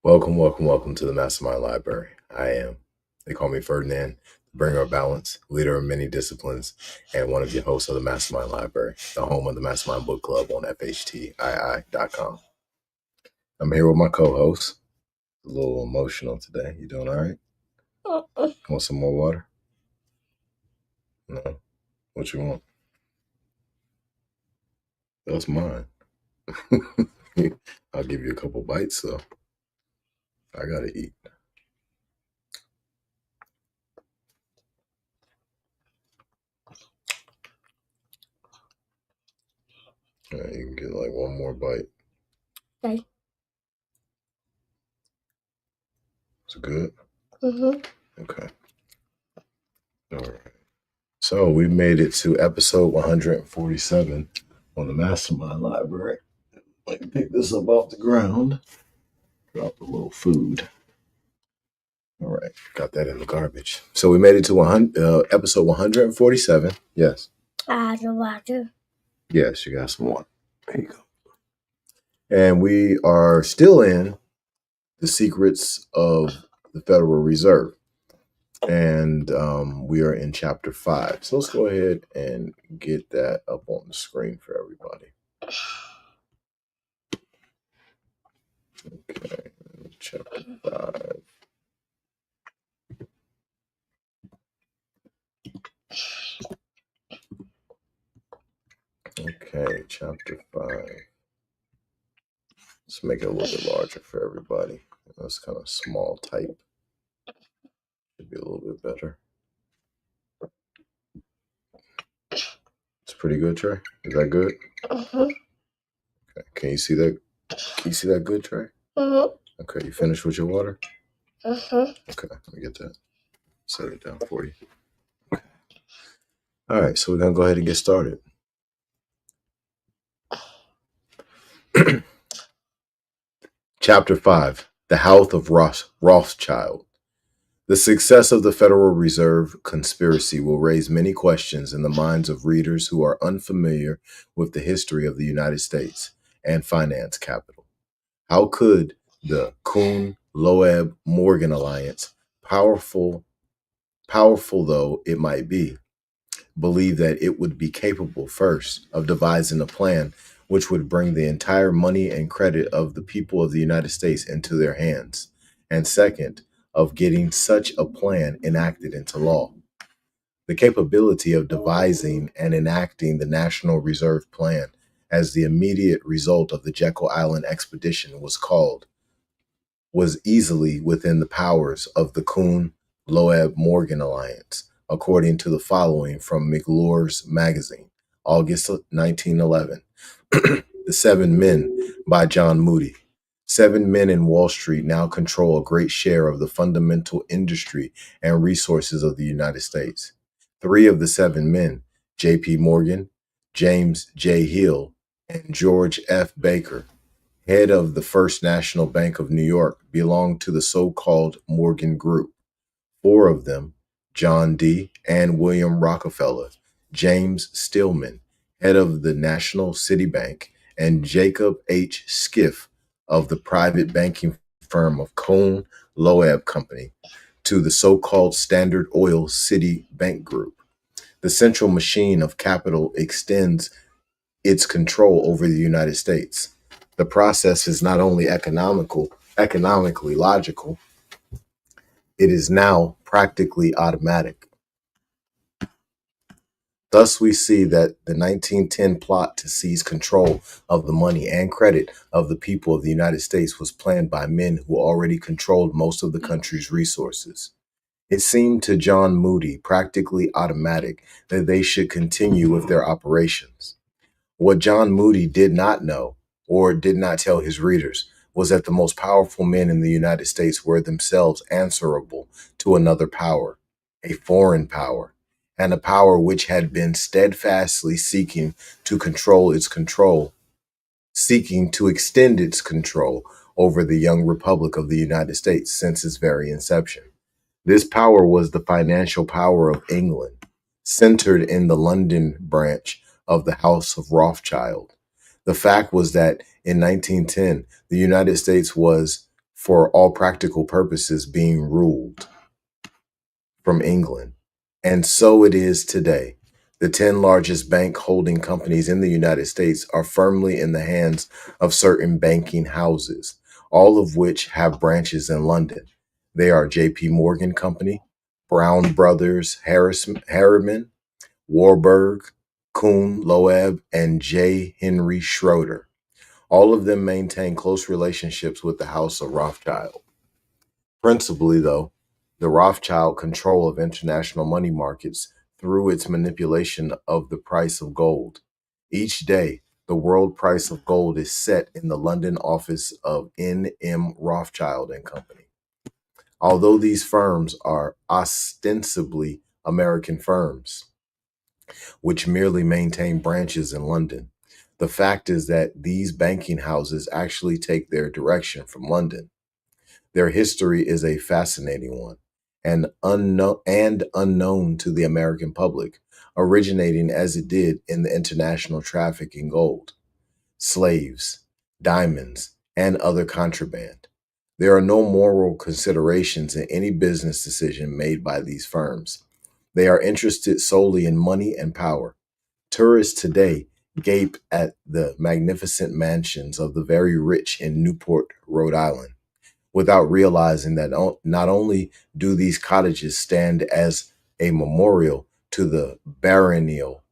Welcome to the MasterMind Library. They call me Ferdinand, the bringer of balance, leader of many disciplines, and one of your hosts of the MasterMind Library, the home of the MasterMind Book Club on FHTII.com. I'm here with my co-host. A little emotional today. You doing all right? Want some more water? No. What you want? That's mine. I'll give you a couple bites, though. I gotta eat. You can get like one more bite. Okay. Is it good? Mm-hmm. Okay. All right. So we made it to episode 147 on the MasterMind Library. Let me pick this up off the ground. Drop a little food. All right, got that in the garbage. So we made it to episode 147. Yes. The water. Yes, you got some water. There you go. And we are still in the secrets of the Federal Reserve. And we are in chapter 5. So let's go ahead and get that up on the screen for everybody. Okay, chapter 5. Okay, chapter 5. Let's make it a little bit larger for everybody. That's kind of small type. Should be a little bit better. It's pretty good, Trey. Is that good? Okay. Can you see that? Can you see that good, Trey? Okay, you finished with your water? Okay, let me get that. Set it down for you. All right, so we're gonna go ahead and get started. Chapter 5: The Health of Rothschild. The success of the Federal Reserve conspiracy will raise many questions in the minds of readers who are unfamiliar with the history of the United States and finance capital. How could the Kuhn-Loeb-Morgan alliance, powerful though it might be, believe that it would be capable, first, of devising a plan which would bring the entire money and credit of the people of the United States into their hands, and second, of getting such a plan enacted into law? The capability of devising and enacting the National Reserve Plan as the immediate result of the Jekyll Island expedition was easily within the powers of the Kuhn-Loeb-Morgan alliance, according to the following from McClure's magazine, August 1911. The Seven Men by John Moody. 7 men in Wall Street now control a great share of the fundamental industry and resources of the United States. 3 of the 7 men, J.P. Morgan, James J. Hill, and George F. Baker, head of the First National Bank of New York, belonged to the so-called Morgan Group. 4 of them, John D. and William Rockefeller, James Stillman, head of the National City Bank, and Jacob H. Skiff of the private banking firm of Cohn-Loeb Company, to the so-called Standard Oil City Bank Group. The central machine of capital extends its control over the United States. The process is not only economically logical, it is now practically automatic. Thus, we see that the 1910 plot to seize control of the money and credit of the people of the United States was planned by men who already controlled most of the country's resources. It seemed to John Moody practically automatic that they should continue with their operations. What John Moody did not know, or did not tell his readers, was that the most powerful men in the United States were themselves answerable to another power, a foreign power, and a power which had been steadfastly seeking to extend its control over the young Republic of the United States since its very inception. This power was the financial power of England, centered in the London branch of the House of Rothschild. The fact was that in 1910, the United States was for all practical purposes being ruled from England. And so it is today. The 10 largest bank holding companies in the United States are firmly in the hands of certain banking houses, all of which have branches in London. They are JP Morgan Company, Brown Brothers Harriman, Warburg, Kuhn, Loeb, and J. Henry Schroeder. All of them maintain close relationships with the House of Rothschild. Principally, though, the Rothschild control of international money markets through its manipulation of the price of gold. Each day, the world price of gold is set in the London office of N.M. Rothschild and Company. Although these firms are ostensibly American firms, which merely maintain branches in London, the fact is that these banking houses actually take their direction from London. Their history is a fascinating one and unknown to the American public, originating as it did in the international traffic in gold, slaves, diamonds, and other contraband. There are no moral considerations in any business decision made by these firms. They are interested solely in money and power. Tourists today gape at the magnificent mansions of the very rich in Newport, Rhode Island, without realizing that not only do these cottages stand as a memorial to the perennial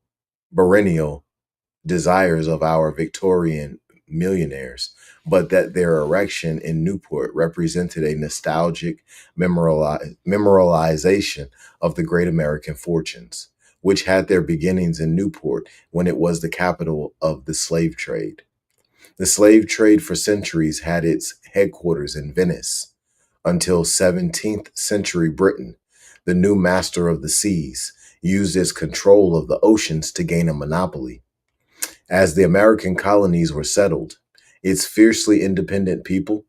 desires of our Victorian millionaires, but that their erection in Newport represented a nostalgic memorialization of the great American fortunes, which had their beginnings in Newport when it was the capital of the slave trade. The slave trade for centuries had its headquarters in Venice until 17th century Britain, the new master of the seas, used its control of the oceans to gain a monopoly. As the American colonies were settled, its fiercely independent people,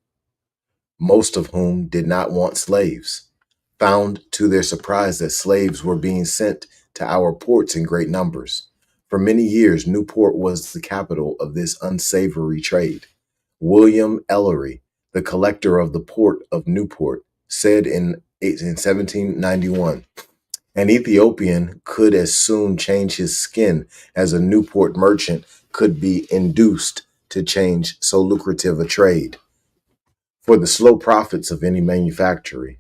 most of whom did not want slaves, found to their surprise that slaves were being sent to our ports in great numbers. For many years, Newport was the capital of this unsavory trade. William Ellery, the collector of the port of Newport, said in 1791, an Ethiopian could as soon change his skin as a Newport merchant could be induced to change so lucrative a trade. For the slow profits of any manufactory,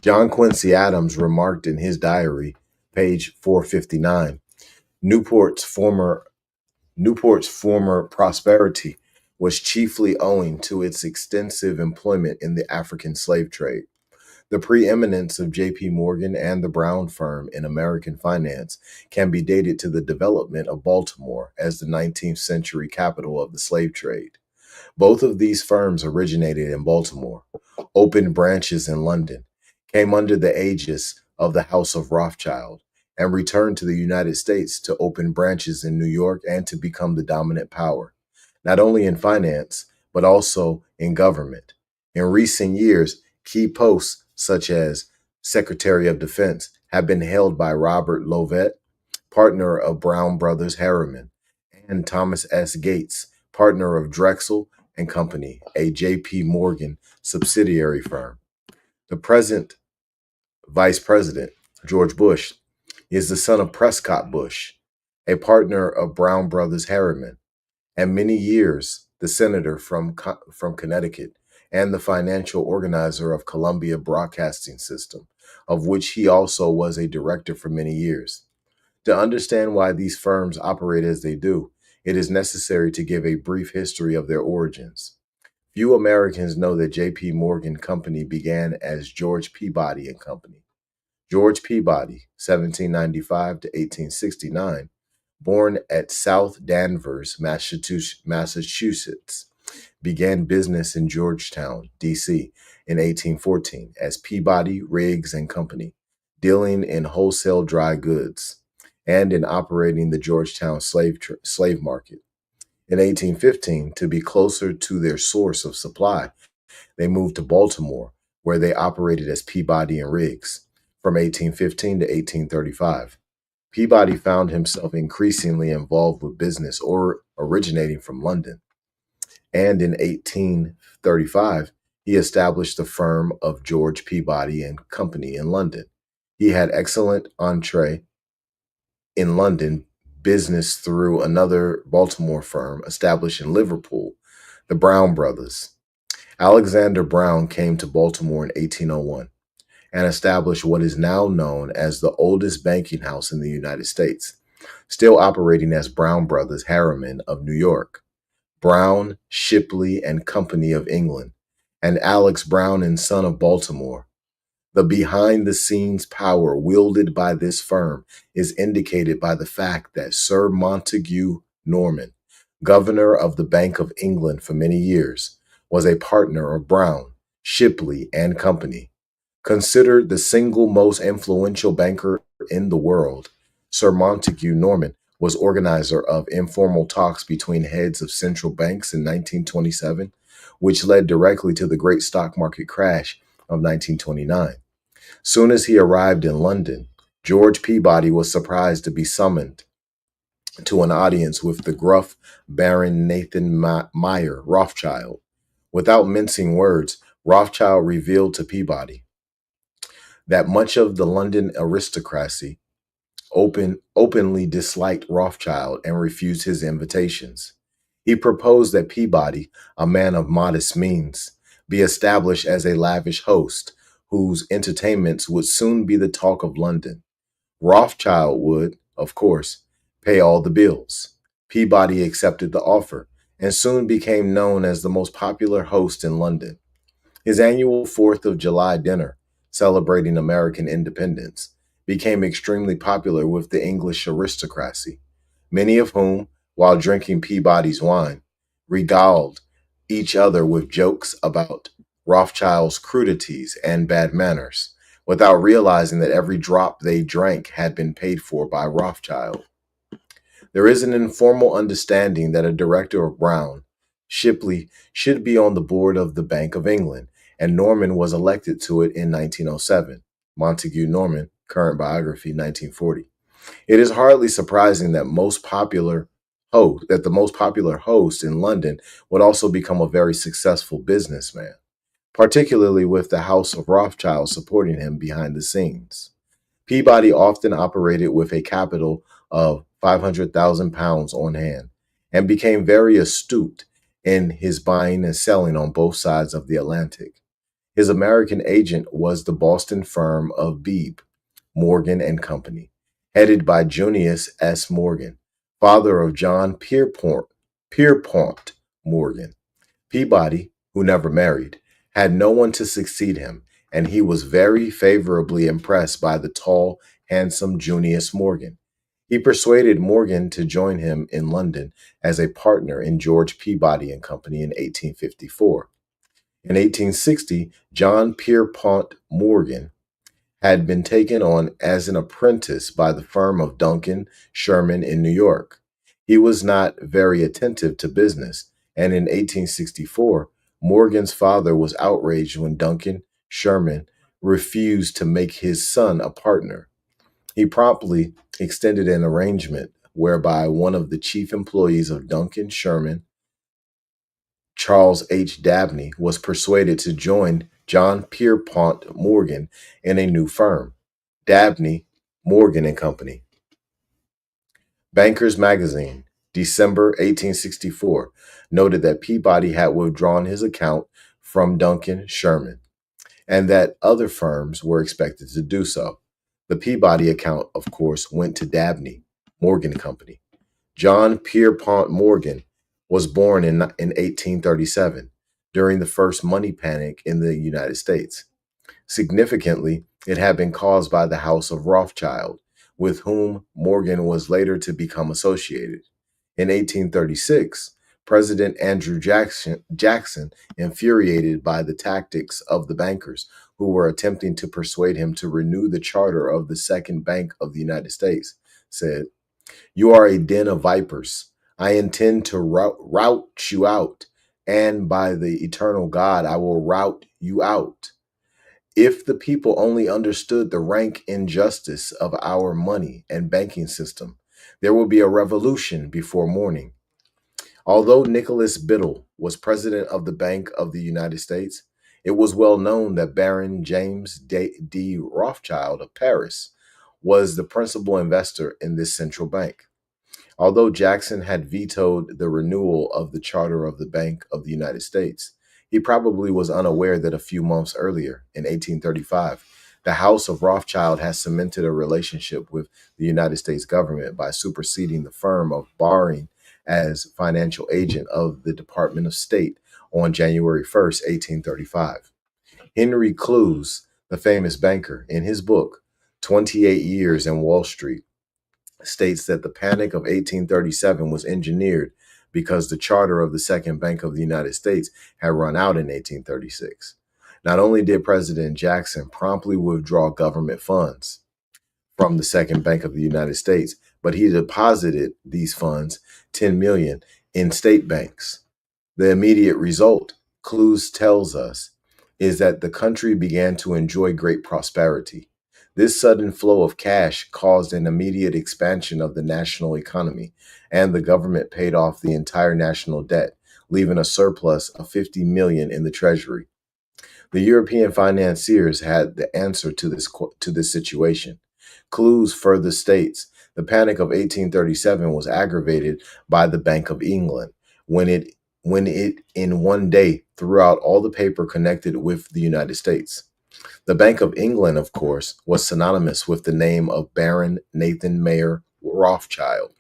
John Quincy Adams remarked in his diary, page 459, Newport's former prosperity was chiefly owing to its extensive employment in the African slave trade. The preeminence of J.P. Morgan and the Brown firm in American finance can be dated to the development of Baltimore as the 19th century capital of the slave trade. Both of these firms originated in Baltimore, opened branches in London, came under the aegis of the House of Rothschild, and returned to the United States to open branches in New York and to become the dominant power, not only in finance, but also in government. In recent years, key posts such as Secretary of Defense have been held by Robert Lovett, partner of Brown Brothers Harriman, and Thomas S. Gates, partner of Drexel and Company, a J.P. Morgan subsidiary firm. The present Vice President, George Bush, is the son of Prescott Bush, a partner of Brown Brothers Harriman, and many years the senator from Connecticut and the financial organizer of Columbia Broadcasting System, of which he also was a director for many years. To understand why these firms operate as they do, it is necessary to give a brief history of their origins. Few Americans know that J.P. Morgan Company began as George Peabody and Company. George Peabody, 1795 to 1869, born at South Danvers, Massachusetts, began business in Georgetown, D.C. in 1814 as Peabody, Riggs and Company, dealing in wholesale dry goods and in operating the Georgetown slave market. In 1815, to be closer to their source of supply, they moved to Baltimore, where they operated as Peabody and Riggs from 1815 to 1835. Peabody found himself increasingly involved with business originating from London, and in 1835, He established the firm of George Peabody and Company in London. He had excellent entree in London business through another Baltimore firm established in Liverpool, the Brown Brothers. Alexander Brown came to Baltimore in 1801 and established what is now known as the oldest banking house in the United States, still operating as Brown Brothers Harriman of New York, Brown, Shipley and Company of England, and Alex Brown and Son of Baltimore. The behind-the-scenes power wielded by this firm is indicated by the fact that Sir Montague Norman, governor of the Bank of England for many years, was a partner of Brown, Shipley and Company. Considered the single most influential banker in the world, Sir Montague Norman was organizer of informal talks between heads of central banks in 1927, which led directly to the great stock market crash of 1929. Soon as he arrived in London, George Peabody was surprised to be summoned to an audience with the gruff Baron Nathan Meyer Rothschild. Without mincing words, Rothschild revealed to Peabody that much of the London aristocracy openly disliked Rothschild and refused his invitations. He proposed that Peabody, a man of modest means, be established as a lavish host whose entertainments would soon be the talk of London. Rothschild would, of course, pay all the bills. Peabody accepted the offer and soon became known as the most popular host in London. His annual 4th of July dinner, celebrating American independence, became extremely popular with the English aristocracy, many of whom, while drinking Peabody's wine, regaled each other with jokes about Rothschild's crudities and bad manners, without realizing that every drop they drank had been paid for by Rothschild. There is an informal understanding that a director of Brown, Shipley, should be on the board of the Bank of England, and Norman was elected to it in 1907. Montague Norman, current biography, 1940. It is hardly surprising that the most popular host in London would also become a very successful businessman, particularly with the House of Rothschild supporting him behind the scenes. Peabody often operated with a capital of £500,000 on hand and became very astute in his buying and selling on both sides of the Atlantic. His American agent was the Boston firm of Beebe, Morgan and Company, headed by Junius S. Morgan, father of John Pierpont Morgan. Peabody, who never married, had no one to succeed him, and he was very favorably impressed by the tall, handsome Junius Morgan. He persuaded Morgan to join him in London as a partner in George Peabody and Company in 1854. In 1860, John Pierpont Morgan had been taken on as an apprentice by the firm of Duncan Sherman in New York. He was not very attentive to business, and in 1864, Morgan's father was outraged when Duncan Sherman refused to make his son a partner. He promptly extended an arrangement whereby one of the chief employees of Duncan Sherman, Charles H. Dabney, was persuaded to join John Pierpont Morgan in a new firm, Dabney, Morgan and Company. Banker's Magazine, December 1864, noted that Peabody had withdrawn his account from Duncan Sherman and that other firms were expected to do so. The Peabody account, of course, went to Dabney, Morgan Company. John Pierpont Morgan was born in 1837 during the first money panic in the United States. Significantly, it had been caused by the House of Rothschild, with whom Morgan was later to become associated. In 1836, President Andrew Jackson, infuriated by the tactics of the bankers who were attempting to persuade him to renew the charter of the Second Bank of the United States, said, "You are a den of vipers. I intend to rout you out, and by the eternal God, I will rout you out. If the people only understood the rank injustice of our money and banking system, there will be a revolution before morning." Although Nicholas Biddle was president of the Bank of the United States, It was well known that Baron James D. Rothschild of Paris was the principal investor in this central bank. Although Jackson had vetoed the renewal of the charter of the Bank of the United States, he probably was unaware that a few months earlier, in 1835, the House of Rothschild had cemented a relationship with the United States government by superseding the firm of Baring as financial agent of the Department of State on January 1st, 1835. Henry Clews, the famous banker, in his book, 28 Years in Wall Street, states that the Panic of 1837 was engineered because the charter of the Second Bank of the United States had run out in 1836. Not only did President Jackson promptly withdraw government funds from the Second Bank of the United States, but he deposited these funds, 10 million, in state banks. The immediate result, Clues tells us, is that the country began to enjoy great prosperity. This sudden flow of cash caused an immediate expansion of the national economy, and the government paid off the entire national debt, leaving a surplus of 50 million in the treasury. The European financiers had the answer to this situation. Clues further states the Panic of 1837 was aggravated by the Bank of England when it in one day threw out all the paper connected with the United States. The Bank of England, of course, was synonymous with the name of Baron Nathan Mayer Rothschild.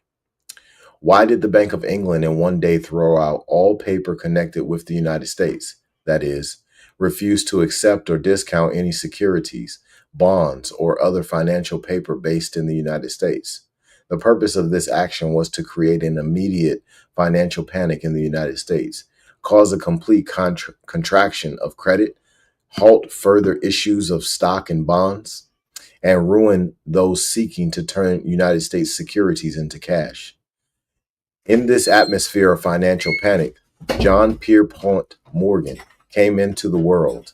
Why did the Bank of England in one day throw out all paper connected with the United States? That is, refuse to accept or discount any securities, bonds, or other financial paper based in the United States. The purpose of this action was to create an immediate financial panic in the United States, cause a complete contraction of credit, halt further issues of stock and bonds, and ruin those seeking to turn United States securities into cash. In this atmosphere of financial panic, John Pierpont Morgan came into the world.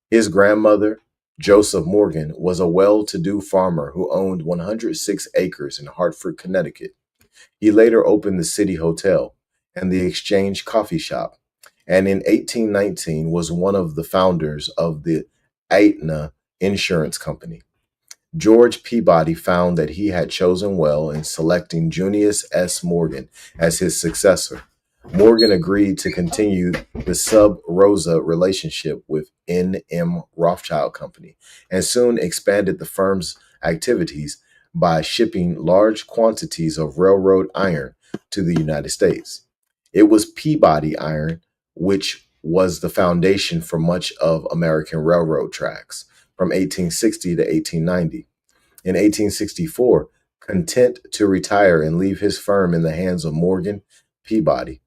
His grandmother, Joseph Morgan, was a well-to-do farmer who owned 106 acres in Hartford, Connecticut. He later opened the City Hotel and the Exchange Coffee Shop, and in 1819 was one of the founders of the Aetna Insurance Company. George Peabody found that he had chosen well in selecting Junius S. Morgan as his successor. Morgan agreed to continue the sub rosa relationship with N.M. Rothschild Company and soon expanded the firm's activities by shipping large quantities of railroad iron to the United States. It was Peabody iron which was the foundation for much of American railroad tracks from 1860 to 1890. In 1864, content to retire and leave his firm in the hands of Morgan, Peabody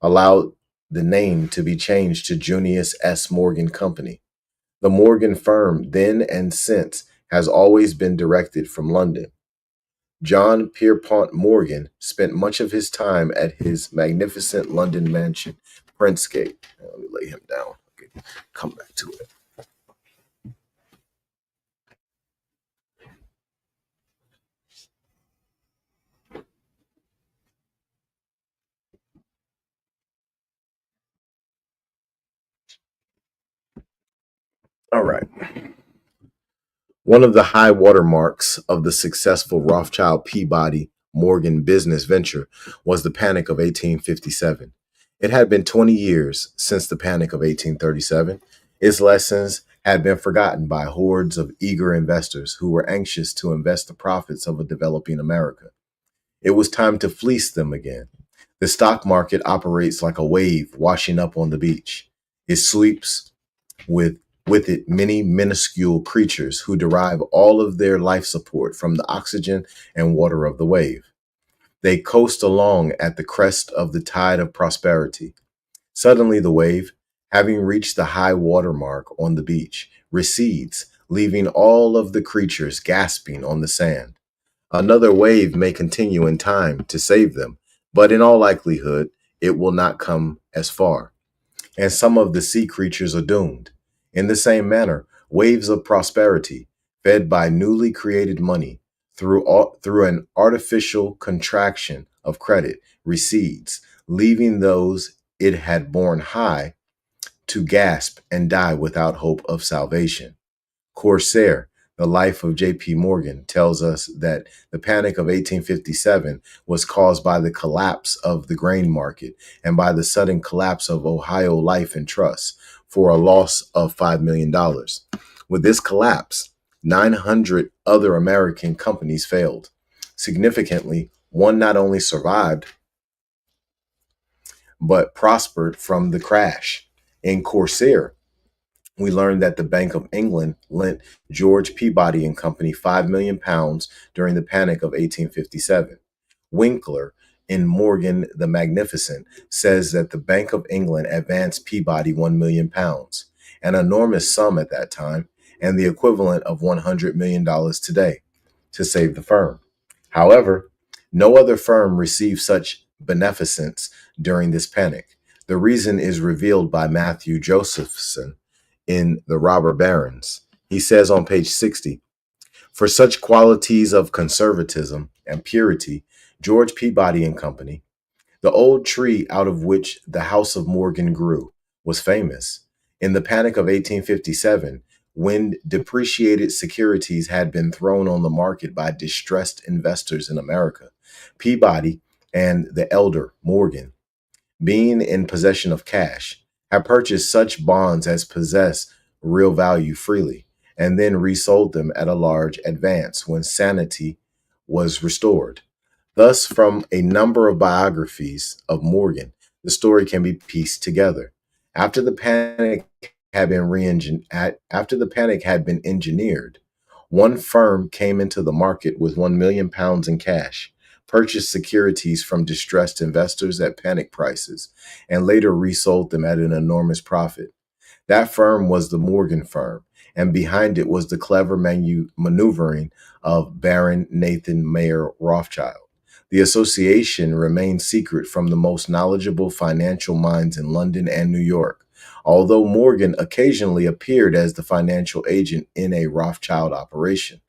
allowed the name to be changed to Junius S. Morgan Company. The Morgan firm, then and since, has always been directed from London. John Pierpont Morgan spent much of his time at his magnificent London mansion, Princegate. Let me lay him down. Okay, come back to it. All right. One of the high watermarks of the successful Rothschild Peabody Morgan business venture was the Panic of 1857. It had been 20 years since the Panic of 1837. Its lessons had been forgotten by hordes of eager investors who were anxious to invest the profits of a developing America. It was time to fleece them again. The stock market operates like a wave washing up on the beach. It sweeps with it many minuscule creatures who derive all of their life support from the oxygen and water of the wave. They coast along at the crest of the tide of prosperity. Suddenly the wave, having reached the high water mark on the beach, recedes, leaving all of the creatures gasping on the sand. Another wave may continue in time to save them, but in all likelihood, it will not come as far. And some of the sea creatures are doomed. In the same manner, waves of prosperity, fed by newly created money through an artificial contraction of credit, recedes, leaving those it had borne high to gasp and die without hope of salvation. Corsair, The Life of J.P. Morgan, tells us that the Panic of 1857 was caused by the collapse of the grain market and by the sudden collapse of Ohio Life and Trust for a loss of $5 million. With this collapse, 900 other American companies failed. Significantly, one not only survived, but prospered from the crash. In Corsair, we learned that the Bank of England lent George Peabody and Company £5 million during the Panic of 1857. Winkler, in Morgan the Magnificent, says that the Bank of England advanced Peabody £1 million, an enormous sum at that time, and the equivalent of $100 million today, to save the firm. However, no other firm received such beneficence during this panic. The reason is revealed by Matthew Josephson in The Robber Barons. He says on page 60, "For such qualities of conservatism and purity, George Peabody and Company, the old tree out of which the House of Morgan grew, was famous. In the Panic of 1857, when depreciated securities had been thrown on the market by distressed investors in America, Peabody and the elder Morgan, being in possession of cash, had purchased such bonds as possess real value freely, and then resold them at a large advance when sanity was restored. Thus, from a number of biographies of Morgan, the story can be pieced together. After the panic had been engineered, one firm came into the market with £1 million in cash, purchased securities from distressed investors at panic prices, and later resold them at an enormous profit. That firm was the Morgan firm, and behind it was the clever maneuvering of Baron Nathan Mayer Rothschild. The association remained secret from the most knowledgeable financial minds in London and New York, although Morgan occasionally appeared as the financial agent in a Rothschild operation.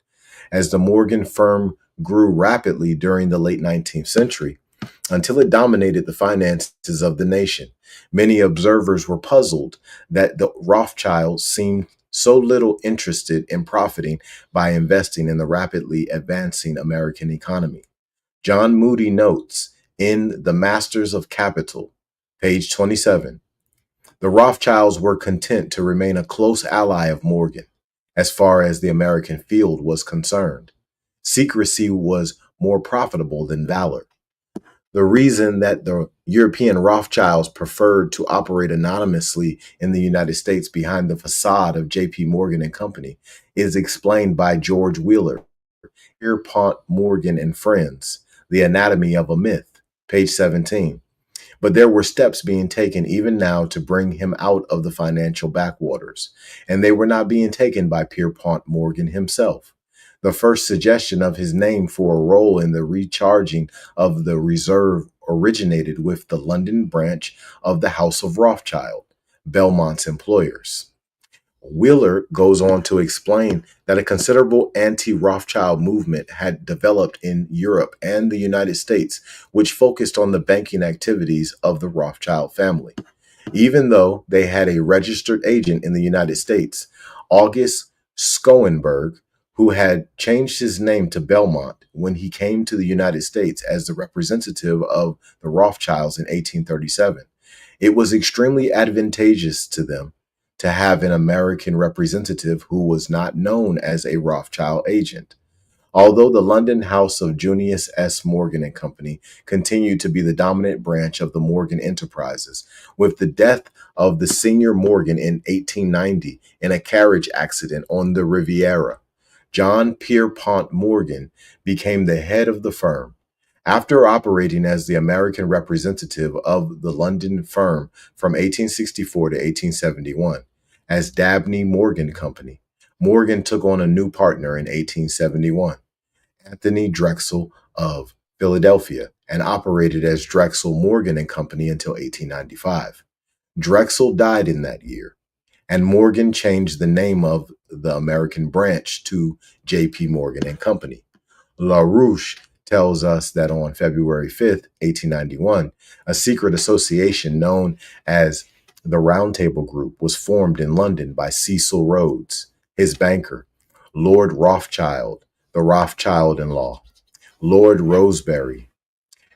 As the Morgan firm grew rapidly during the late 19th century, until it dominated the finances of the nation, many observers were puzzled that the Rothschilds seemed so little interested in profiting by investing in the rapidly advancing American economy. John Moody notes in The Masters of Capital, page 27, "The Rothschilds were content to remain a close ally of Morgan, as far as the American field was concerned. Secrecy was more profitable than valor. The reason that the European Rothschilds preferred to operate anonymously in the United States behind the facade of J.P. Morgan and Company is explained by George Wheeler, Pierpont Morgan and Friends, The Anatomy of a Myth, page 17. But there were steps being taken even now to bring him out of the financial backwaters, and they were not being taken by Pierpont Morgan himself. The first suggestion of his name for a role in the recharging of the reserve originated with the London branch of the House of Rothschild, Belmont's employers." Wheeler goes on to explain that a considerable anti-Rothschild movement had developed in Europe and the United States, which focused on the banking activities of the Rothschild family. Even though they had a registered agent in the United States, August Schoenberg, who had changed his name to Belmont when he came to the United States as the representative of the Rothschilds in 1837, it was extremely advantageous to them to have an American representative who was not known as a Rothschild agent. Although the London house of Junius S. Morgan and Company continued to be the dominant branch of the Morgan enterprises, with the death of the senior Morgan in 1890 in a carriage accident on the Riviera, John Pierpont Morgan became the head of the firm. After operating as the American representative of the London firm from 1864 to 1871 as Dabney Morgan Company, Morgan took on a new partner in 1871, Anthony Drexel of Philadelphia, and operated as Drexel Morgan and Company until 1895. Drexel died in that year, and Morgan changed the name of the American branch to J.P. Morgan and Company. LaRouche tells us that on February 5th, 1891, a secret association known as The Round Table Group was formed in London by Cecil Rhodes, his banker, Lord Rothschild, the Rothschild-in-law, Lord Rosebery,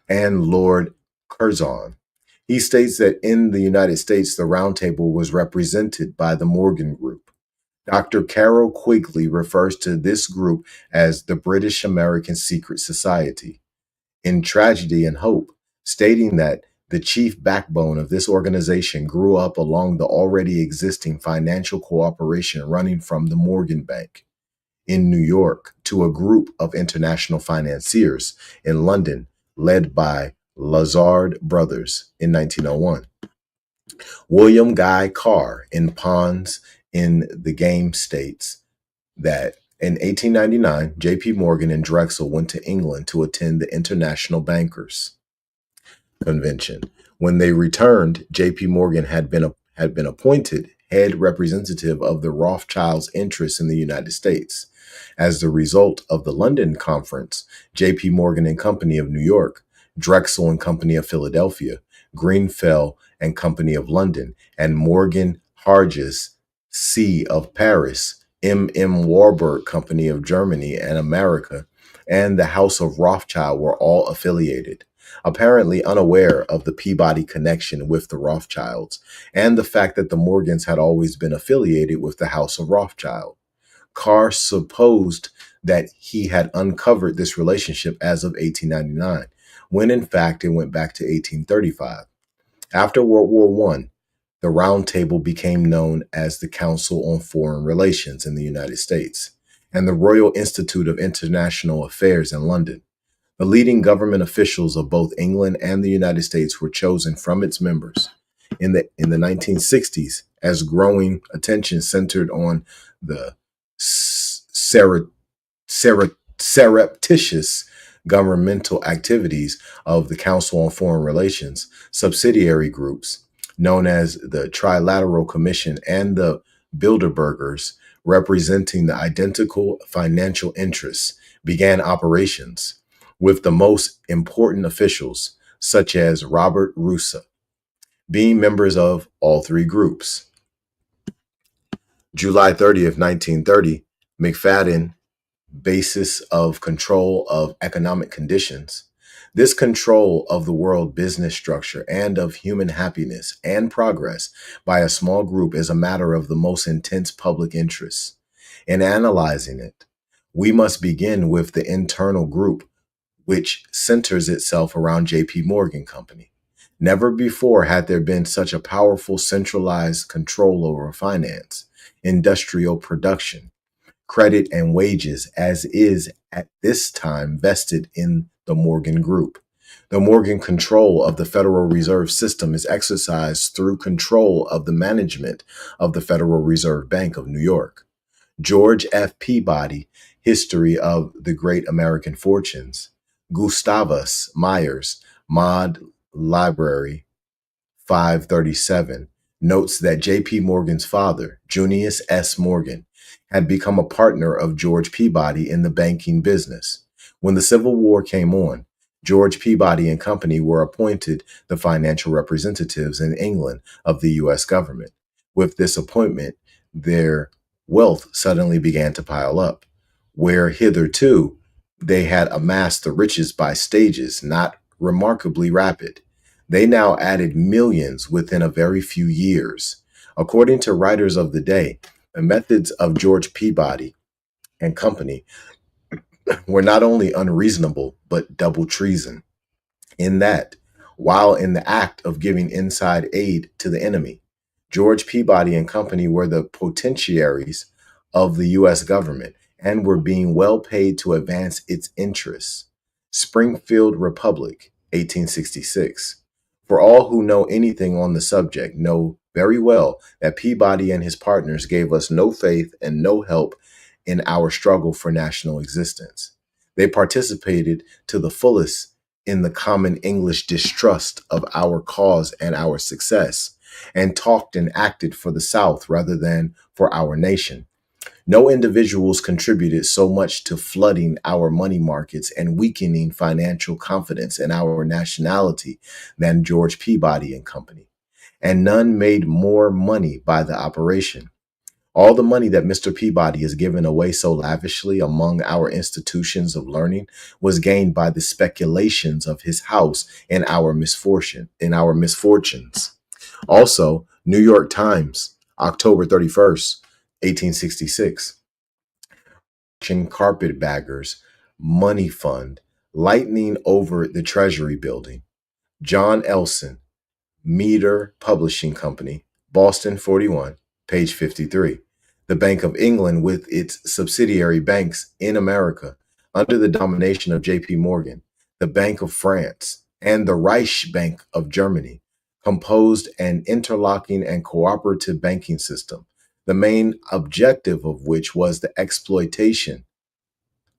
and Lord Curzon. He states that in the United States, the Round Table was represented by the Morgan Group. Dr. Carroll Quigley refers to this group as the British American Secret Society in Tragedy and Hope, stating that the chief backbone of this organization grew up along the already existing financial cooperation running from the Morgan Bank in New York to a group of international financiers in London led by Lazard Brothers in 1901. William Guy Carr in Pawns in the Game states that in 1899, J.P. Morgan and Drexel went to England to attend the International Bankers Convention. When they returned, J.P. Morgan had been appointed head representative of the Rothschilds' interests in the United States. As the result of the London conference, J.P. Morgan and Company of New York, Drexel and Company of Philadelphia, Greenfell and Company of London, and Morgan Harges C. of Paris, M. Warburg Company of Germany and America, and the House of Rothschild were all affiliated, apparently unaware of the Peabody connection with the Rothschilds and the fact that the Morgans had always been affiliated with the House of Rothschild. Carr supposed that he had uncovered this relationship as of 1899, when in fact it went back to 1835. After World War I, the Round Table became known as the Council on Foreign Relations in the United States and the Royal Institute of International Affairs in London. The leading government officials of both England and the United States were chosen from its members. In the 1960s, as growing attention centered on the surreptitious governmental activities of the Council on Foreign Relations, subsidiary groups known as the Trilateral Commission and the Bilderbergers, representing the identical financial interests, began operations, with the most important officials, such as Robert Russa, being members of all three groups. July 30th, 1930, McFadden, basis of control of economic conditions. This control of the world business structure and of human happiness and progress by a small group is a matter of the most intense public interest. In analyzing it, we must begin with the internal group, which centers itself around J.P. Morgan Company. Never before had there been such a powerful centralized control over finance, industrial production, credit, and wages as is at this time vested in the Morgan Group. The Morgan control of the Federal Reserve System is exercised through control of the management of the Federal Reserve Bank of New York. George F. Peabody, History of the Great American Fortunes. Gustavus Myers, Mod Library 537, notes that J.P. Morgan's father, Junius S. Morgan, had become a partner of George Peabody in the banking business. When the Civil War came on, George Peabody and Company were appointed the financial representatives in England of the U.S. government. With this appointment, their wealth suddenly began to pile up, where hitherto they had amassed the riches by stages not remarkably rapid. They now added millions within a very few years. According to writers of the day, the methods of George Peabody and Company were not only unreasonable, but double treason, in that, while in the act of giving inside aid to the enemy, George Peabody and Company were the potentiaries of the U.S. government and were being well paid to advance its interests. Springfield Republic, 1866. For all who know anything on the subject know very well that Peabody and his partners gave us no faith and no help in our struggle for national existence. They participated to the fullest in the common English distrust of our cause and our success, and talked and acted for the South rather than for our nation. No individuals contributed so much to flooding our money markets and weakening financial confidence in our nationality than George Peabody and Company. and none made more money by the operation. All the money that Mr. Peabody has given away so lavishly among our institutions of learning was gained by the speculations of his house in our misfortunes. Also, New York Times, October 31st, 1866. Carpetbaggers, money fund, lightning over the Treasury building. John Elson, Meter Publishing Company, Boston 41, page 53. The Bank of England with its subsidiary banks in America under the domination of J.P. Morgan, the Bank of France, and the Reich Bank of Germany composed an interlocking and cooperative banking system, the main objective of which was the exploitation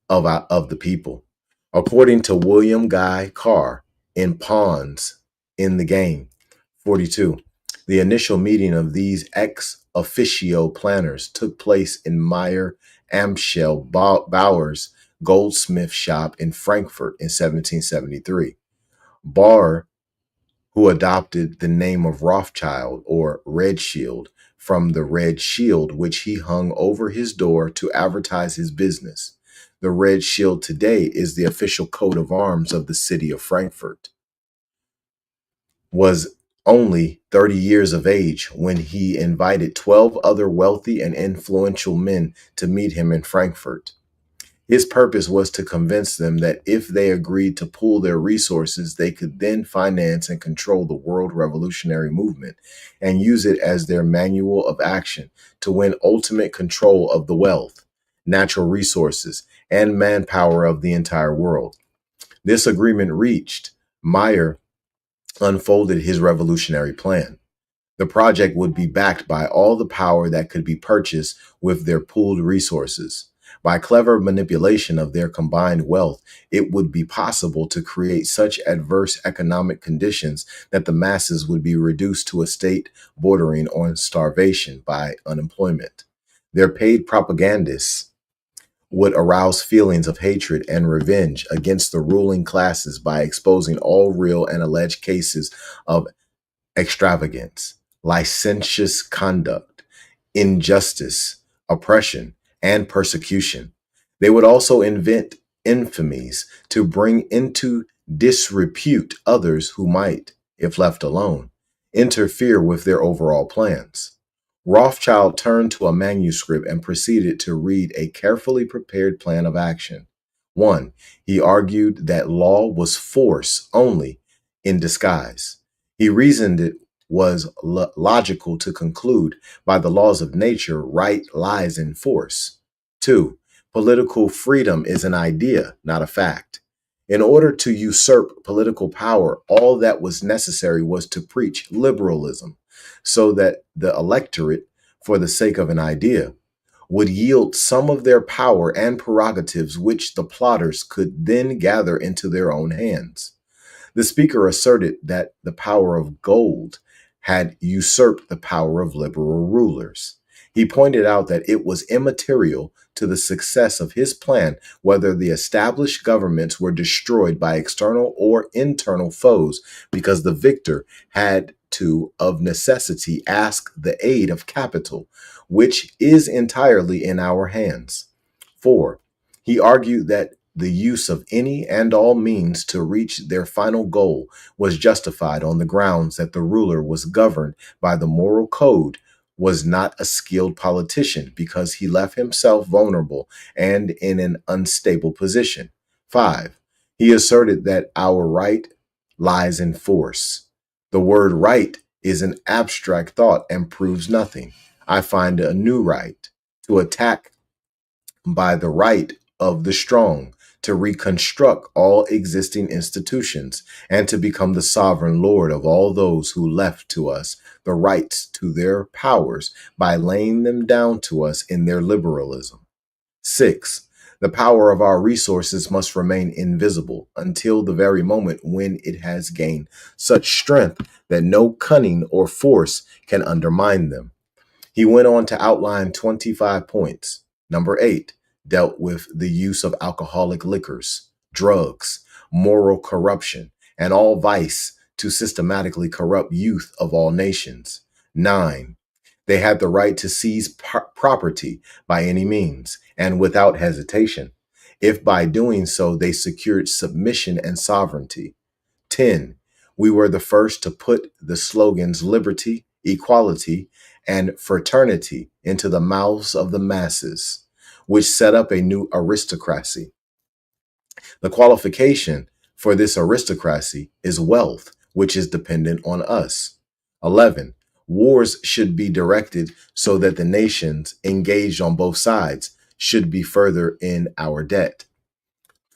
of the people. According to William Guy Carr in Pawns in the Game, 42. The initial meeting of these ex officio planners took place in Meyer Amschel Bauer's goldsmith shop in Frankfurt in 1773. Bauer, who adopted the name of Rothschild or Red Shield from the red shield which he hung over his door to advertise his business. The red shield today is the official coat of arms of the city of Frankfurt. Was only 30 years of age when he invited 12 other wealthy and influential men to meet him in Frankfurt. His purpose was to convince them that if they agreed to pool their resources, they could then finance and control the world revolutionary movement and use it as their manual of action to win ultimate control of the wealth, natural resources, and manpower of the entire world. This agreement reached, Meyer unfolded his revolutionary plan. The project would be backed by all the power that could be purchased with their pooled resources. By clever manipulation of their combined wealth, it would be possible to create such adverse economic conditions that the masses would be reduced to a state bordering on starvation by unemployment. Their paid propagandists would arouse feelings of hatred and revenge against the ruling classes by exposing all real and alleged cases of extravagance, licentious conduct, injustice, oppression, and persecution. They would also invent infamies to bring into disrepute others who might, if left alone, interfere with their overall plans. Rothschild turned to a manuscript and proceeded to read a carefully prepared plan of action. 1. He argued that law was force only in disguise. He reasoned it was logical to conclude by the laws of nature right lies in force. 2. Political freedom is an idea, not a fact. In order to usurp political power, all that was necessary was to preach liberalism, so that the electorate, for the sake of an idea, would yield some of their power and prerogatives which the plotters could then gather into their own hands. The speaker asserted that the power of gold had usurped the power of liberal rulers. He pointed out that it was immaterial to the success of his plan whether the established governments were destroyed by external or internal foes, because the victor had to, of necessity, ask the aid of capital, which is entirely in our hands. 4. He argued that the use of any and all means to reach their final goal was justified on the grounds that the ruler was governed by the moral code, was not a skilled politician because he left himself vulnerable and in an unstable position. 5. He asserted that our right lies in force. The word right is an abstract thought and proves nothing. I find a new right to attack by the right of the strong, to reconstruct all existing institutions, and to become the sovereign lord of all those who left to us the rights to their powers by laying them down to us in their liberalism. 6. The power of our resources must remain invisible until the very moment when it has gained such strength that no cunning or force can undermine them. He went on to outline 25 points. Number 8 dealt with the use of alcoholic liquors, drugs, moral corruption, and all vice to systematically corrupt youth of all nations. 9. They had the right to seize property by any means and without hesitation, if by doing so they secured submission and sovereignty. 10. We were the first to put the slogans liberty, equality, and fraternity into the mouths of the masses, which set up a new aristocracy. The qualification for this aristocracy is wealth, which is dependent on us. 11. Wars should be directed so that the nations engaged on both sides should be further in our debt.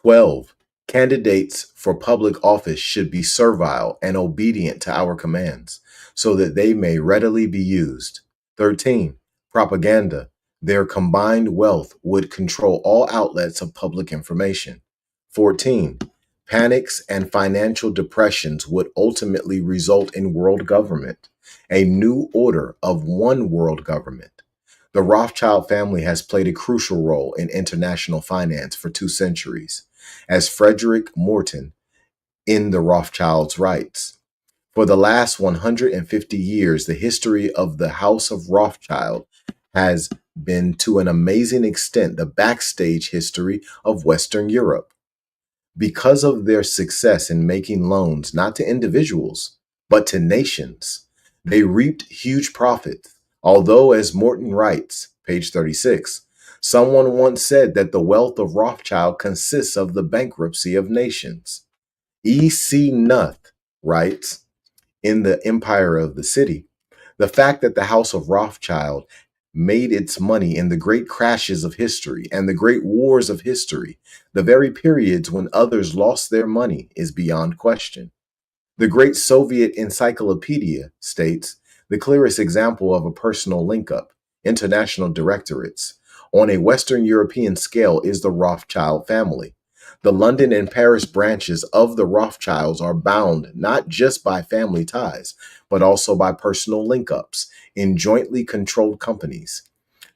12. Candidates for public office should be servile and obedient to our commands, so that they may readily be used. 13. Propaganda. Their combined wealth would control all outlets of public information. 14. Panics and financial depressions would ultimately result in world government, a new order of one world government. The Rothschild family has played a crucial role in international finance for 2 centuries, as Frederick Morton in The Rothschilds writes. For the last 150 years, the history of the House of Rothschild has been to an amazing extent the backstage history of Western Europe. Because of their success in making loans not to individuals, but to nations, they reaped huge profits. Although, as Morton writes, page 36, someone once said that the wealth of Rothschild consists of the bankruptcy of nations. E.C. Nuth writes, in The Empire of the City, the fact that the House of Rothschild made its money in the great crashes of history and the great wars of history, the very periods when others lost their money, is beyond question. The great Soviet encyclopedia states the clearest example of a personal link-up, international directorates, on a Western European scale is the Rothschild family. The London and Paris branches of the Rothschilds are bound not just by family ties, but also by personal link-ups in jointly controlled companies.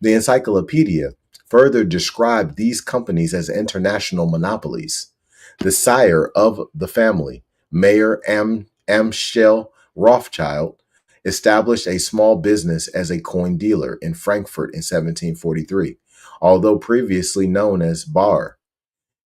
The encyclopedia further described these companies as international monopolies. The sire of the family, Mayer Amschel Rothschild, established a small business as a coin dealer in Frankfurt in 1743, although previously known as Bar.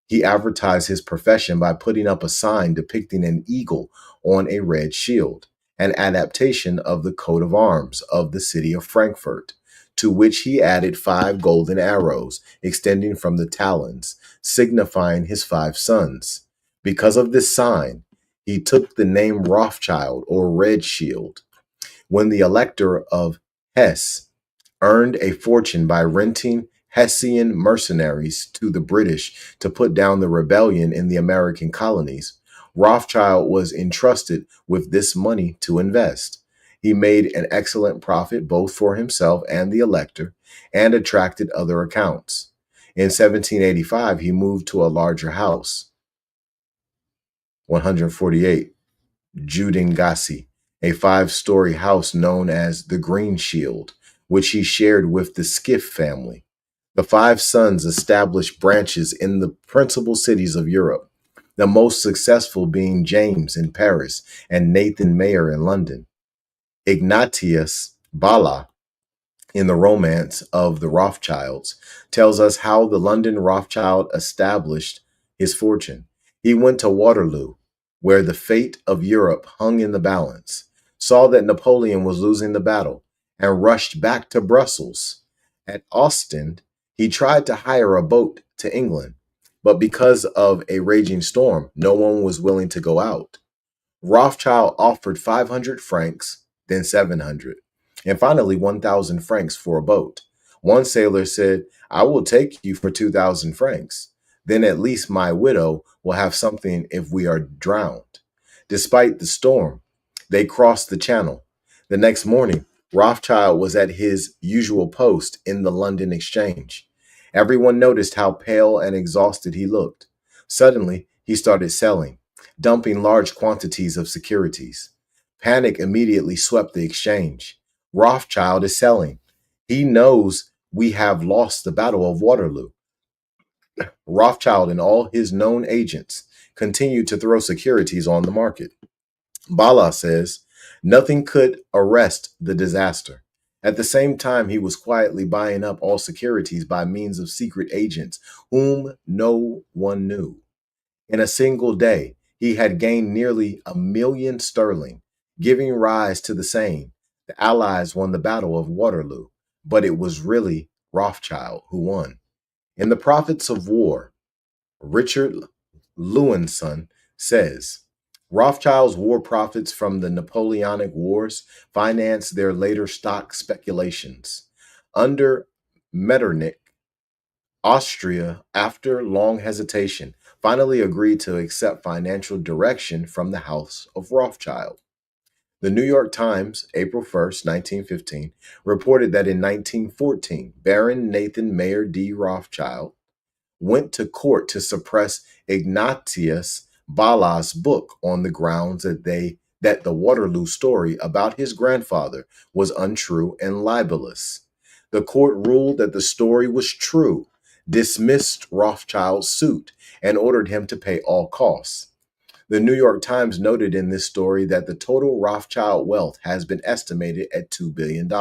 He advertised his profession by putting up a sign depicting an eagle on a red shield, an adaptation of the coat of arms of the city of Frankfurt, to which he added 5 golden arrows extending from the talons, signifying his 5 sons. Because of this sign, he took the name Rothschild or Red Shield. When the Elector of Hesse earned a fortune by renting Hessian mercenaries to the British to put down the rebellion in the American colonies, Rothschild was entrusted with this money to invest. He made an excellent profit both for himself and the elector, and attracted other accounts. In 1785, he moved to a larger house, 148 Judengasse, a 5-story house known as the Green Shield, which he shared with the Skiff family. The 5 sons established branches in the principal cities of Europe, the most successful being James in Paris and Nathan Mayer in London. Ignatius Bala, in the Romance of the Rothschilds, tells us how the London Rothschild established his fortune. He went to Waterloo, where the fate of Europe hung in the balance, saw that Napoleon was losing the battle, and rushed back to Brussels. At Ostend, he tried to hire a boat to England, but because of a raging storm, no one was willing to go out. Rothschild offered 500 francs, then 700, and finally 1,000 francs for a boat. One sailor said, "I will take you for 2,000 francs. Then at least my widow will have something if we are drowned." Despite the storm, they crossed the channel. The next morning, Rothschild was at his usual post in the London Exchange. Everyone noticed how pale and exhausted he looked. Suddenly, he started selling, dumping large quantities of securities. Panic immediately swept the exchange. Rothschild is selling. He knows we have lost the Battle of Waterloo. Rothschild and all his known agents continued to throw securities on the market. Bala says nothing could arrest the disaster. At the same time, he was quietly buying up all securities by means of secret agents whom no one knew. In a single day, he had gained nearly £1,000,000, giving rise to the saying, the Allies won the Battle of Waterloo, but it was really Rothschild who won. In The Prophets of War, Richard Lewinson says, Rothschild's war profits from the Napoleonic Wars financed their later stock speculations. Under Metternich, Austria, after long hesitation, finally agreed to accept financial direction from the House of Rothschild. The New York Times, April 1st, 1915, reported that in 1914, Baron Nathan Mayer D. Rothschild went to court to suppress Ignatius Bala's book on the grounds that the Waterloo story about his grandfather was untrue and libelous. The court ruled that the story was true, dismissed Rothschild's suit, and ordered him to pay all costs. The New York Times noted in this story that the total Rothschild wealth has been estimated at $2 billion.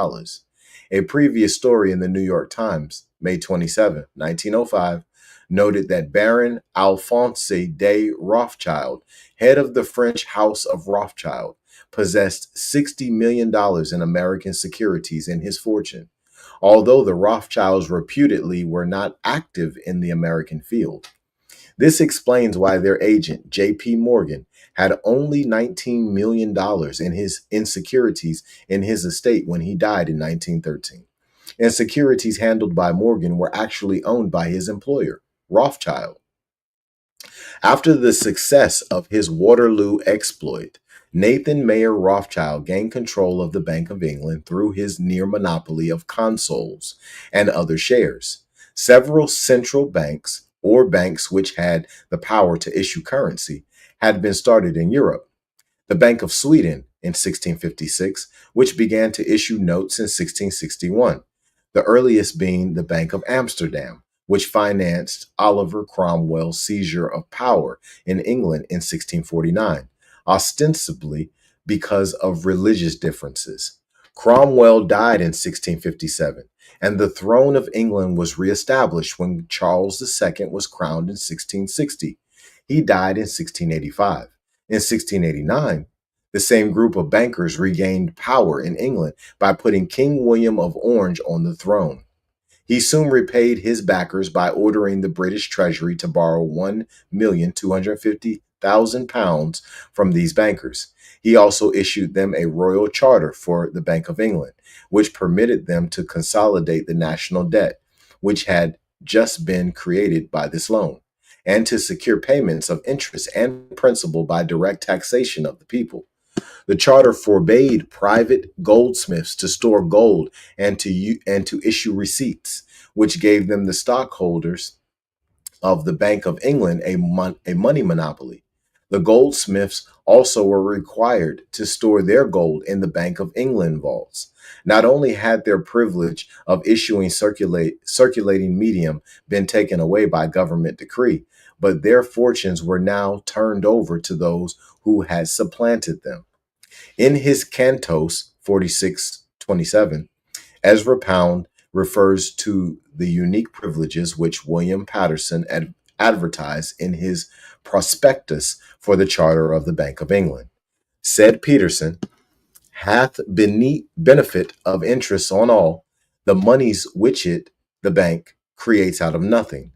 A previous story in the New York Times, May 27, 1905, noted that Baron Alphonse de Rothschild, head of the French House of Rothschild, possessed $60 million in American securities in his fortune, although the Rothschilds reputedly were not active in the American field. This explains why their agent, J.P. Morgan, had only $19 million in securities in his estate when he died in 1913. And securities handled by Morgan were actually owned by his employer, Rothschild. After the success of his Waterloo exploit, Nathan Mayer Rothschild gained control of the Bank of England through his near monopoly of consols and other shares. Several central banks, or banks which had the power to issue currency, had been started in Europe. The Bank of Sweden in 1656, which began to issue notes in 1661, the earliest being the Bank of Amsterdam, which financed Oliver Cromwell's seizure of power in England in 1649, ostensibly because of religious differences. Cromwell died in 1657, and the throne of England was reestablished when Charles II was crowned in 1660. He died in 1685. In 1689, the same group of bankers regained power in England by putting King William of Orange on the throne. He soon repaid his backers by ordering the British Treasury to borrow £1,250,000 from these bankers. He also issued them a royal charter for the Bank of England, which permitted them to consolidate the national debt, which had just been created by this loan, and to secure payments of interest and principal by direct taxation of the people. The charter forbade private goldsmiths to store gold and to issue receipts, which gave them the stockholders of the Bank of England a money monopoly. The goldsmiths also were required to store their gold in the Bank of England vaults. Not only had their privilege of issuing circulating medium been taken away by government decree, but their fortunes were now turned over to those who had supplanted them. In his Cantos 46:27, Ezra Pound refers to the unique privileges which William Paterson advertised in his prospectus for the charter of the Bank of England. Said Peterson, hath benefit of interest on all the monies which the bank, creates out of nothing.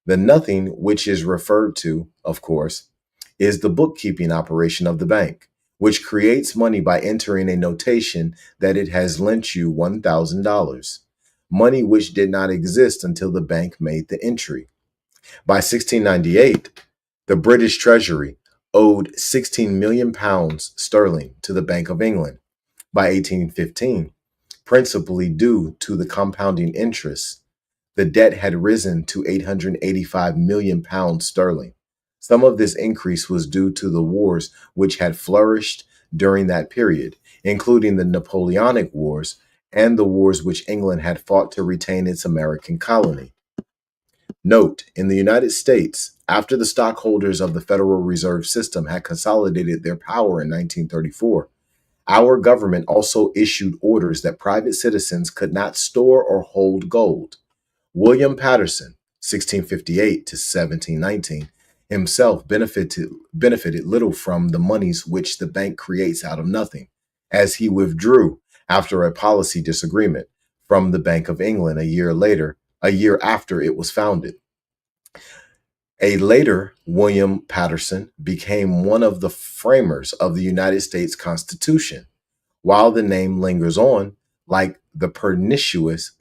The nothing which is referred to, of course, is the bookkeeping operation of the bank, which creates money by entering a notation that it has lent you $1,000, money which did not exist until the bank made the entry. By 1698, the British Treasury owed £16 million sterling to the Bank of England. By 1815, principally due to the compounding interest, the debt had risen to £885 million sterling. Some of this increase was due to the wars which had flourished during that period, including the Napoleonic Wars and the wars which England had fought to retain its American colony. Note, in the United States, after the stockholders of the Federal Reserve System had consolidated their power in 1934, our government also issued orders that private citizens could not store or hold gold. William Patterson, 1658 to 1719, himself benefited little from the monies which the bank creates out of nothing, as he withdrew after a policy disagreement from the Bank of England a year after it was founded. A later William Patterson became one of the framers of the United States Constitution. While the name lingers on, like the pernicious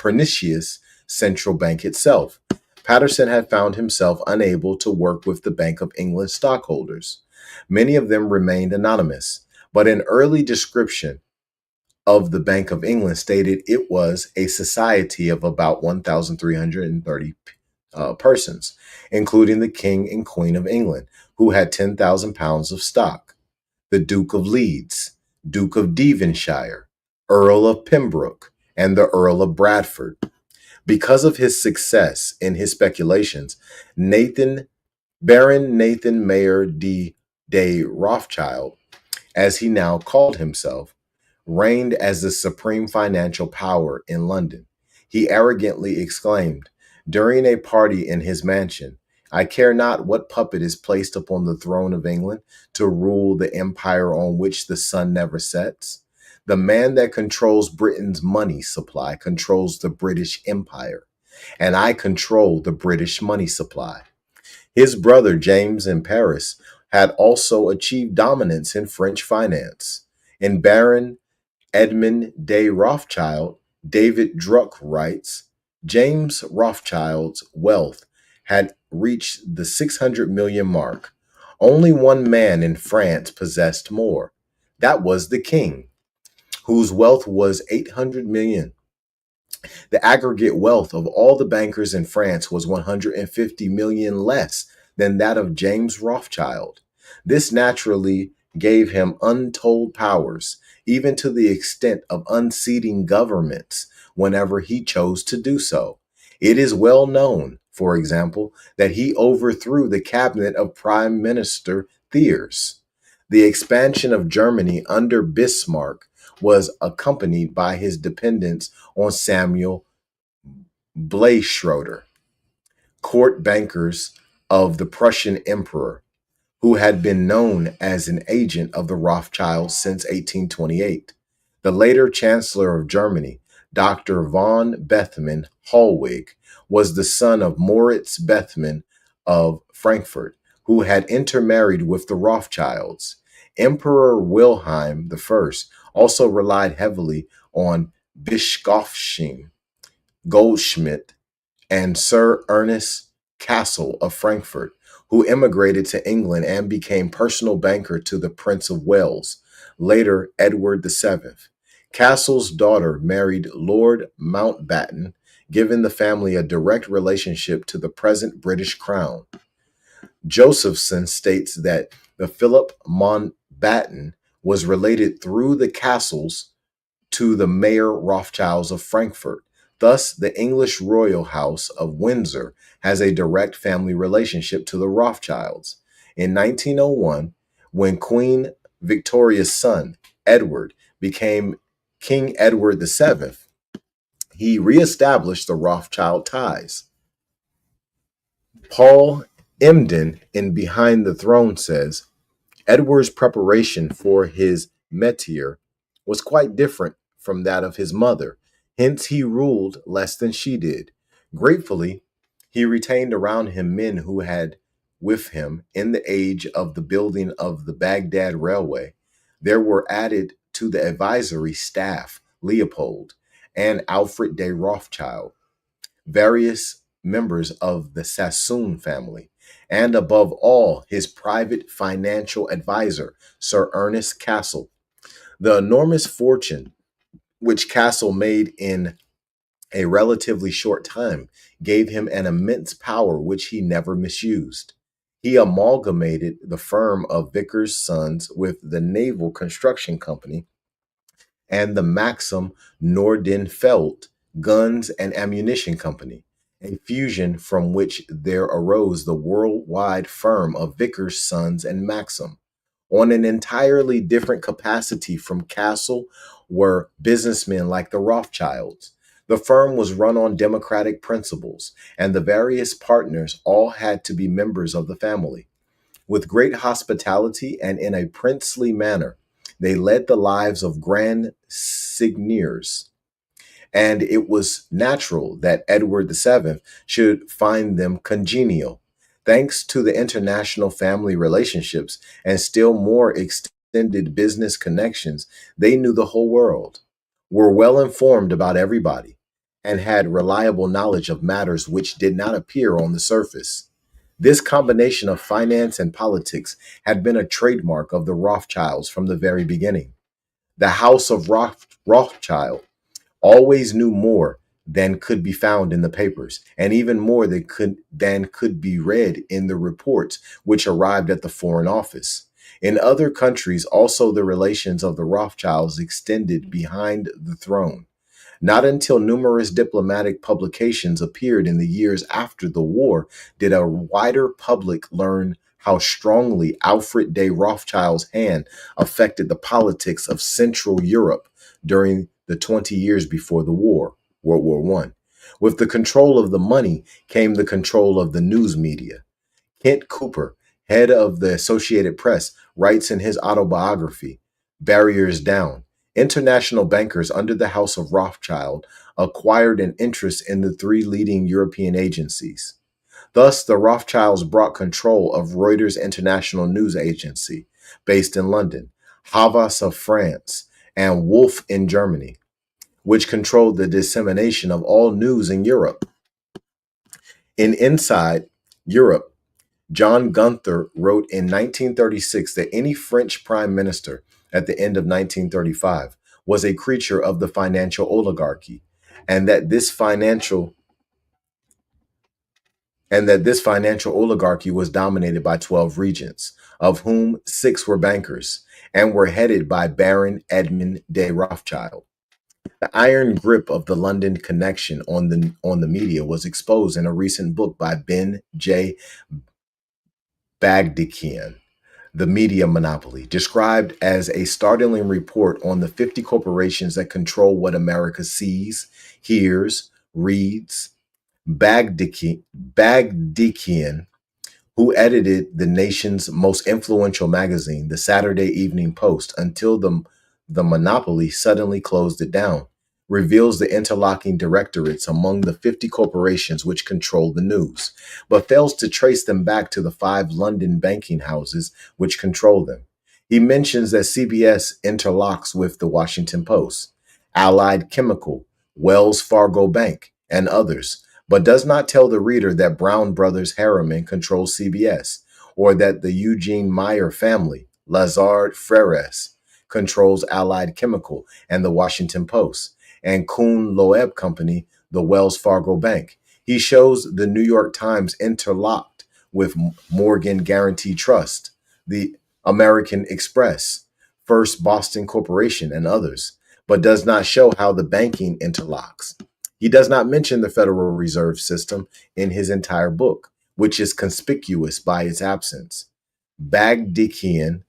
central bank itself, Patterson had found himself unable to work with the Bank of England stockholders. Many of them remained anonymous, but an early description of the Bank of England stated it was a society of about 1,330 persons, including the King and Queen of England, who had 10,000 pounds of stock, the Duke of Leeds, Duke of Devonshire, Earl of Pembroke, and the Earl of Bradford. Because of his success in his speculations, Baron Nathan Mayer de Rothschild, as he now called himself, reigned as the supreme financial power in London. He arrogantly exclaimed during a party in his mansion, "I care not what puppet is placed upon the throne of England to rule the empire on which the sun never sets. The man that controls Britain's money supply controls the British Empire, and I control the British money supply." His brother James in Paris had also achieved dominance in French finance. In Baron Edmund de Rothschild, David Druck writes, James Rothschild's wealth had reached the 600 million mark. Only one man in France possessed more. That was the king, whose wealth was 800 million. The aggregate wealth of all the bankers in France was 150 million less than that of James Rothschild. This naturally gave him untold powers, even to the extent of unseating governments whenever he chose to do so. It is well known, for example, that he overthrew the cabinet of Prime Minister Thiers. The expansion of Germany under Bismarck was accompanied by his dependence on Samuel Bleichschroeder, court bankers of the Prussian emperor, who had been known as an agent of the Rothschilds since 1828. The later Chancellor of Germany, Dr. von Bethmann Hollweg, was the son of Moritz Bethmann of Frankfurt, who had intermarried with the Rothschilds. Emperor Wilhelm I also relied heavily on Bischofsheim, Goldschmidt, and Sir Ernest Cassel of Frankfurt, who immigrated to England and became personal banker to the Prince of Wales, later Edward VII. Cassel's daughter married Lord Mountbatten, giving the family a direct relationship to the present British crown. Josephson states that the Philip Mountbatten was related through the Cassels to the Mayer Rothschilds of Frankfurt. Thus, the English royal house of Windsor has a direct family relationship to the Rothschilds. In 1901, when Queen Victoria's son, Edward, became King Edward VII, he reestablished the Rothschild ties. Paul Emden in Behind the Throne says, Edward's preparation for his métier was quite different from that of his mother, hence he ruled less than she did. Gratefully, he retained around him men who had with him in the age of the building of the Baghdad Railway. There were added to the advisory staff Leopold and Alfred de Rothschild, various members of the Sassoon family, and above all, his private financial advisor, Sir Ernest Cassel. The enormous fortune which Cassel made in a relatively short time gave him an immense power which he never misused. He amalgamated the firm of Vickers Sons with the Naval Construction Company and the Maxim Nordenfeldt Guns and Ammunition Company, a fusion from which there arose the worldwide firm of Vickers, Sons, and Maxim. On an entirely different capacity from Castle were businessmen like the Rothschilds. The firm was run on democratic principles, and the various partners all had to be members of the family. With great hospitality and in a princely manner, they led the lives of grand seigneurs, and it was natural that Edward VII should find them congenial. Thanks to the international family relationships and still more extended business connections, they knew the whole world, were well informed about everybody, and had reliable knowledge of matters which did not appear on the surface. This combination of finance and politics had been a trademark of the Rothschilds from the very beginning. The House of Rothschild always knew more than could be found in the papers, and even more than could be read in the reports which arrived at the Foreign Office. In other countries, also the relations of the Rothschilds extended behind the throne. Not until numerous diplomatic publications appeared in the years after the war did a wider public learn how strongly Alfred de Rothschild's hand affected the politics of Central Europe during the 20 years before the war, World War I. With the control of the money came the control of the news media. Kent Cooper, head of the Associated Press, writes in his autobiography, Barriers Down, international bankers under the House of Rothschild acquired an interest in the three leading European agencies. Thus, the Rothschilds brought control of Reuters International News Agency, based in London, Havas of France, and Wolf in Germany, which controlled the dissemination of all news in Europe. Inside Europe, John Gunther wrote in 1936 that any French prime minister at the end of 1935 was a creature of the financial oligarchy, and that this financial oligarchy was dominated by 12 regents, of whom 6 were bankers and were headed by Baron Edmund de Rothschild. The iron grip of the London connection on the media was exposed in a recent book by Ben J. Bagdikian, The Media Monopoly, described as a startling report on the 50 corporations that control what America sees, hears, reads. Bagdikian, who edited the nation's most influential magazine, the Saturday Evening Post, until the monopoly suddenly closed it down, reveals the interlocking directorates among the 50 corporations which control the news, but fails to trace them back to the 5 London banking houses which control them. He mentions that CBS interlocks with the Washington Post, Allied Chemical, Wells Fargo Bank, and others, but does not tell the reader that Brown Brothers Harriman controls CBS, or that the Eugene Meyer family, Lazard Freres, controls Allied Chemical and the Washington Post, and Kuhn Loeb Company, the Wells Fargo Bank. He shows the New York Times interlocked with Morgan Guaranty Trust, the American Express, First Boston Corporation, and others, but does not show how the banking interlocks. He does not mention the Federal Reserve System in his entire book, which is conspicuous by its absence. Bagdikian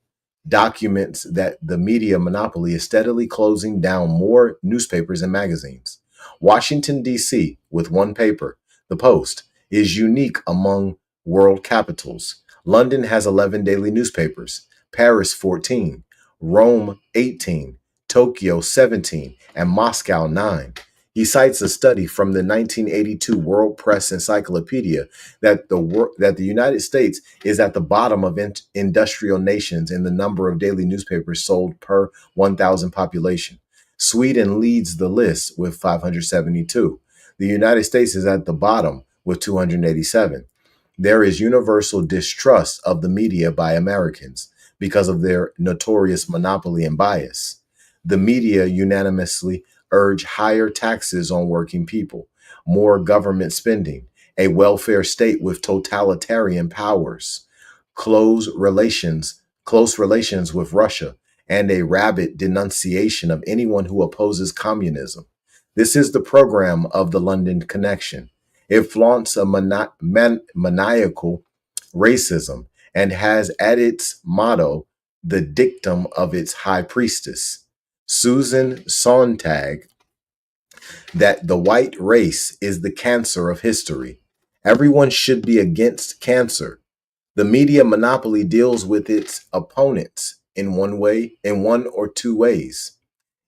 documents that the media monopoly is steadily closing down more newspapers and magazines. Washington, D.C., with one paper, The Post, is unique among world capitals. London has 11 daily newspapers, Paris 14, Rome 18, Tokyo 17, and Moscow 9. He cites a study from the 1982 World Press Encyclopedia that the United States is at the bottom of industrial nations in the number of daily newspapers sold per 1,000 population. Sweden leads the list with 572. The United States is at the bottom with 287. There is universal distrust of the media by Americans because of their notorious monopoly and bias. The media unanimously urge higher taxes on working people, more government spending, a welfare state with totalitarian powers, close relations with Russia, and a rabid denunciation of anyone who opposes communism. This is the program of the London Connection. It flaunts a maniacal racism and has at its motto the dictum of its high priestess, Susan Sontag, that the white race is the cancer of history. Everyone should be against cancer. The media monopoly deals with its opponents in one or two ways.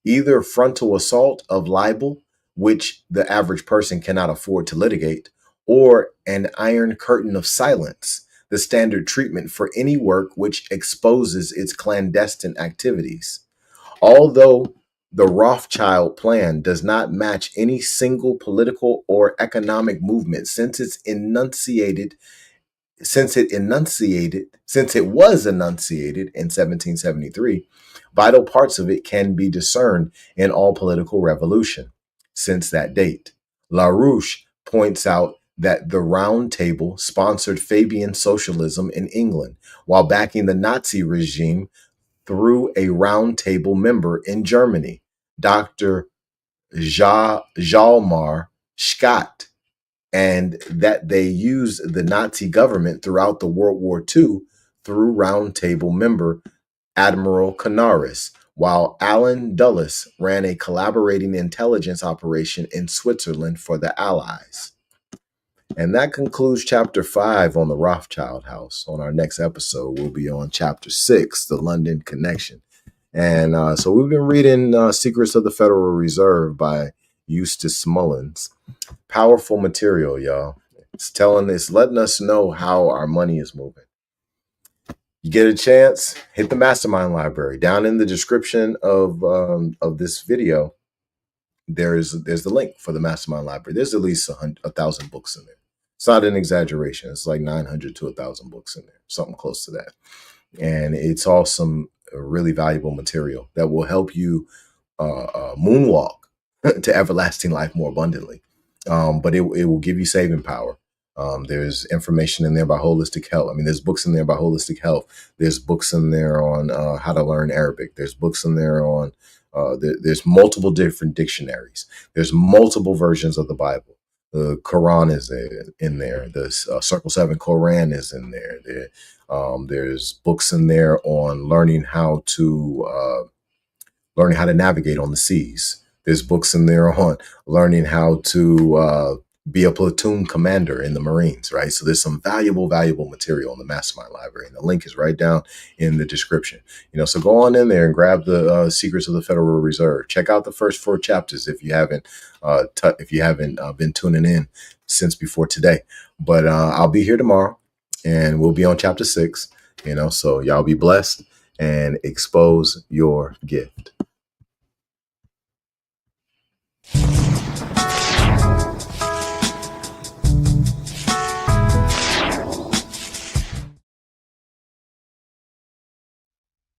Either frontal assault of libel, which the average person cannot afford to litigate, or an iron curtain of silence, the standard treatment for any work which exposes its clandestine activities. Although the Rothschild plan does not match any single political or economic movement since it was enunciated in 1773, vital parts of it can be discerned in all political revolution since that date. LaRouche points out that the Round Table sponsored Fabian socialism in England while backing the Nazi regime through a Round Table member in Germany, Dr. Hjalmar Schacht, and that they used the Nazi government throughout the World War II through Round Table member Admiral Canaris, while Alan Dulles ran a collaborating intelligence operation in Switzerland for the Allies. And that concludes chapter 5 on the Rothschild House. On our next episode, we'll be on chapter 6, the London Connection. And so we've been reading Secrets of the Federal Reserve by Eustace Mullins. Powerful material, y'all. It's letting us know how our money is moving. You get a chance, hit the MasterMind Library. Down in the description of this video, there's the link for the MasterMind Library. There's at least 1,000 books in there. It's not an exaggeration. It's like 900 to 1,000 books in there, something close to that. And it's all some really valuable material that will help you moonwalk to everlasting life more abundantly. But it will give you saving power. There's information in there about holistic health. I mean, there's books in there about holistic health. There's books in there on how to learn Arabic. There's books in there on, there's multiple different dictionaries. There's multiple versions of the Bible. The Quran is in there. The Circle 7 Quran is in there. There's books in there on learning how to navigate on the seas. There's books in there on learning how to be a platoon commander in the Marines, right? So there's some valuable material in the MasterMind Library, and the link is right down in the description. So go on in there and grab the Secrets of the Federal Reserve. Check out the first 4 chapters if you haven't been tuning in since before today. But I'll be here tomorrow, and we'll be on chapter 6. So y'all be blessed and expose your gift.